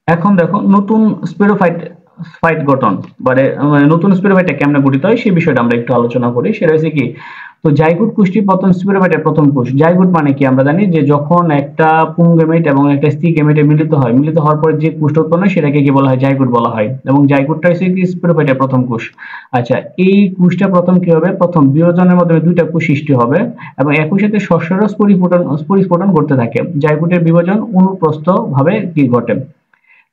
এখন দেখো নতুন স্পোরোফাইট ফাইট গঠন মানে নতুন স্পোরোফাইটটা কেমনে গঠিত হয় সেই বিষয়টা আমরা একটু আলোচনা করি। সেটা হচ্ছে কি, তো জাইগোট কোষটি প্রথম স্পোরোফাইটের প্রথম কোষ। জাইগোট মানে কি আমরা জানি যে যখন একটা পুংগেমেট এবং একটা স্ত্রী গেমেটে মিলিত হয়, মিলিত হওয়ার পরে যে কোষটা উৎপন্ন হয় সেটাকে কি বলা হয়, জাইগোট বলা হয়। এবং জাইগোটটা হচ্ছে কি স্পোরোফাইটের প্রথম কোষ। আচ্ছা, এই কোষটা প্রথম কি হবে, প্রথম বিভাজনের মাধ্যমে দুইটা কোষ সৃষ্টি হবে এবং একই সাথে সরাসরি পরিস্ফুটন করতে থাকে। জাইগোটের বিভাজন অনুপ্রস্থ ভাবে কি ঘটে।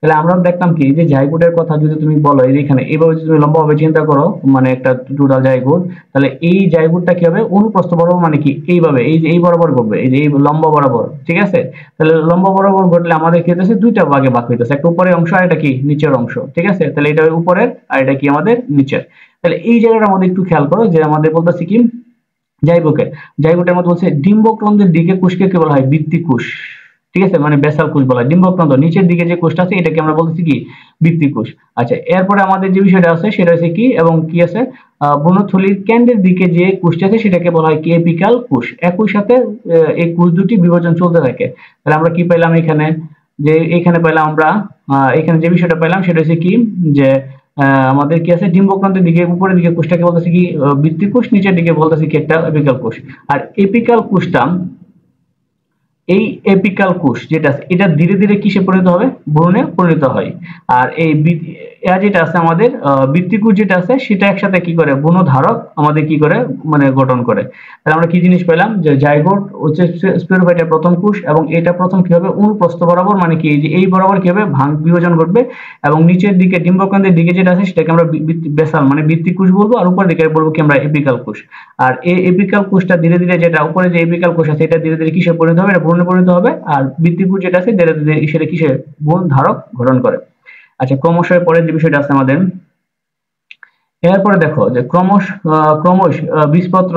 তাহলে আমরা দেখলাম কি যে জাইগোটের কথা যদি তুমি বলো, এই যে এখানে এইভাবে যদি তুমি লম্বাভাবে চিন্তা করো, মানে একটা টোটাল জাইগোট, তাহলে এই জাইগোটটা কি হবে, অনুপ্রস্থ বরাবর মানে কি এইভাবে, এই যে এই বরাবর ঘটবে, এই যে এই লম্বা বরাবর, ঠিক আছে। তাহলে লম্বা বরাবর ঘটলে আমাদের কি হইতেছে, দুইটা ভাগে ভাগ হইতেছে, একটা উপরের অংশ আর এটা কি নিচের অংশ, ঠিক আছে। তাহলে এটা উপরের আর এটা কি আমাদের নিচের। তাহলে এই জায়গাটা আমাদের একটু খেয়াল করো যে আমাদের বলতেছি কি, জাইগোটে জাইগোটের মধ্যে বলছে ডিম্বক্রন্থের দিকে কোষকে কি বলা হয়, বৃত্তি কোষ, ঠিক আছে, মানে বেসাল কোষ বলা হয়। ডিম্বক্রন্থ নিচের দিকে যে কোষটা আছে এটাকে আমরা বলতেছি কি, বৃত্তি কোষ। আচ্ছা, এরপরে আমাদের যে বিষয়টা আছে সেটা হচ্ছে কি, এবং কি আছে, ভ্রূণথলির কেন্দ্রের দিকে যে কোষটা আছে সেটাকে বলা হয় কি, এপিকাল কোষ। একই সাথে এই কোষ দুটি বিভাজন চলতে থাকে। তাহলে আমরা কি পেলাম এখানে, যে এখানে পেলাম আমরা, এখানে যে বিষয়টা পেলাম সেটা হচ্ছে কি, যে আমাদের কি আছে, ডিম্বক্রান্তের দিকে উপরের দিকে কোষটাকে বলতেছে কি, বৃত্তি কোষ, নিচের দিকে বলতেছে কি একটা এপিকাল কোষ। আর এপিকাল কোষটা, এই এপিকাল কোষ যেটা আছে এটা ধীরে ধীরে কিসে পরিণত হবে, ভ্রূণে পরিণত হয়। আর এই যেটা আছে আমাদের বৃত্তি কোষ যেটা আছে সেটা একসাথে কি করে, ভ্রূণ ধারক আমাদের কি করে, মানে গঠন করে। তাহলে আমরা কি জিনিস পেলাম, যে জাইগোট হচ্ছে স্পোরোফাইটের প্রথম কোষ, এবং এটা প্রথম কি হবে, অনুপ্রস্থ বরাবর মানে কি, এই যে এই বরাবর কি হবে, বিভাজন ঘটবে। এবং নিচের দিকে ডিম্বকেন্দ্রের দিকে যেটা আছে সেটাকে আমরা বেসাল মানে বৃত্তি কোষ বলবো, আর উপরের দিকে বলবো কি আমরা, এপিকাল কোষ। আর এই এপিকাল কোষটা ধীরে ধীরে, যেটা উপরে যে এপিকাল কোষ আছে এটা ধীরে ধীরে কিসে পরিণত হবে, এটা ভ্রূণে পরিণত হবে। আর বৃত্তি কোষ যেটা আছে ধীরে ধীরে সেটা কিসে, ভ্রূণ ধারক গঠন করে। আচ্ছা, ক্রমশ পরের যে বিষয়টা আছে আমাদের, এরপরে দেখো যে ক্রমশ বীজপত্র,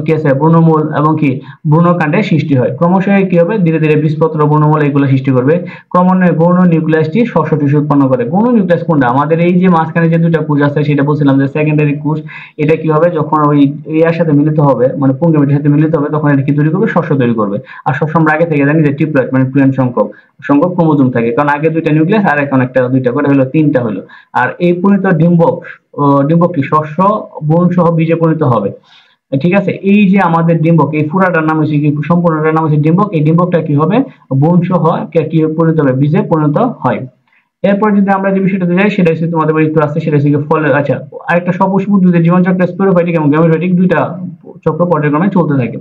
কি আছে, বর্ণমূল এবং কি ভ্রূণকাণ্ডের সৃষ্টি হয়। ক্রমশ কি হবে, ধীরে ধীরে বীজপত্র, বর্ণমূল এগুলো সৃষ্টি করবে। ক্রমান্বয়ে গৌণ নিউক্লিয়াসটি শস্য টিস্যু উৎপন্ন করে। গৌণ নিউক্লিয়াস কোনটা, আমাদের এই যে মাঝখানে যে দুইটা কোষ আছে সেটা বলছিলাম যে সেকেন্ডারি কোষ। এটা কি হবে, যখন ওই ইয়ার সাথে মিলিত হবে, মানে পুংগেমিটের সাথে মিলিত হবে, তখন এটা কি তৈরি করবে, শস্য তৈরি করবে। আর শস্য আমরা আগে থেকে জানি যে ট্রিপ্লয়েড মানে টু এন সংখ্যক সংখ্যক ক্রোমোজোম থাকে, কারণ আগে দুইটা নিউক্লিয়াস আর এখন একটা দুইটা করে হলো তিনটা হলো। আর এই পরিণত ডিম্বক, ডিম্বকটি শস্য বোন সহ বীজে পরিণত হবে, ঠিক আছে। এই যে আমাদের ডিম্বক, এই পুরাটার নাম হচ্ছে কি, সম্পূর্ণটার নাম হচ্ছে ডিম্বক। এই ডিম্বকটা কি হবে, বোন সহ কি পরিণত হবে, বীজে পরিণত হয়। এরপর যদি আমরা যে বিষয়টাতে যাই সেটা হচ্ছে তোমাদের বই একটু আসছে, সেটা হচ্ছে ফলের। আচ্ছা, আরেকটা সপুষ্পক উদ্ভিদের জীবন চক্র স্পোরোফাইটিক এবং গ্যামেটোফাইটিক দুইটা চক্র পর্যায়ক্রমে চলতে থাকে।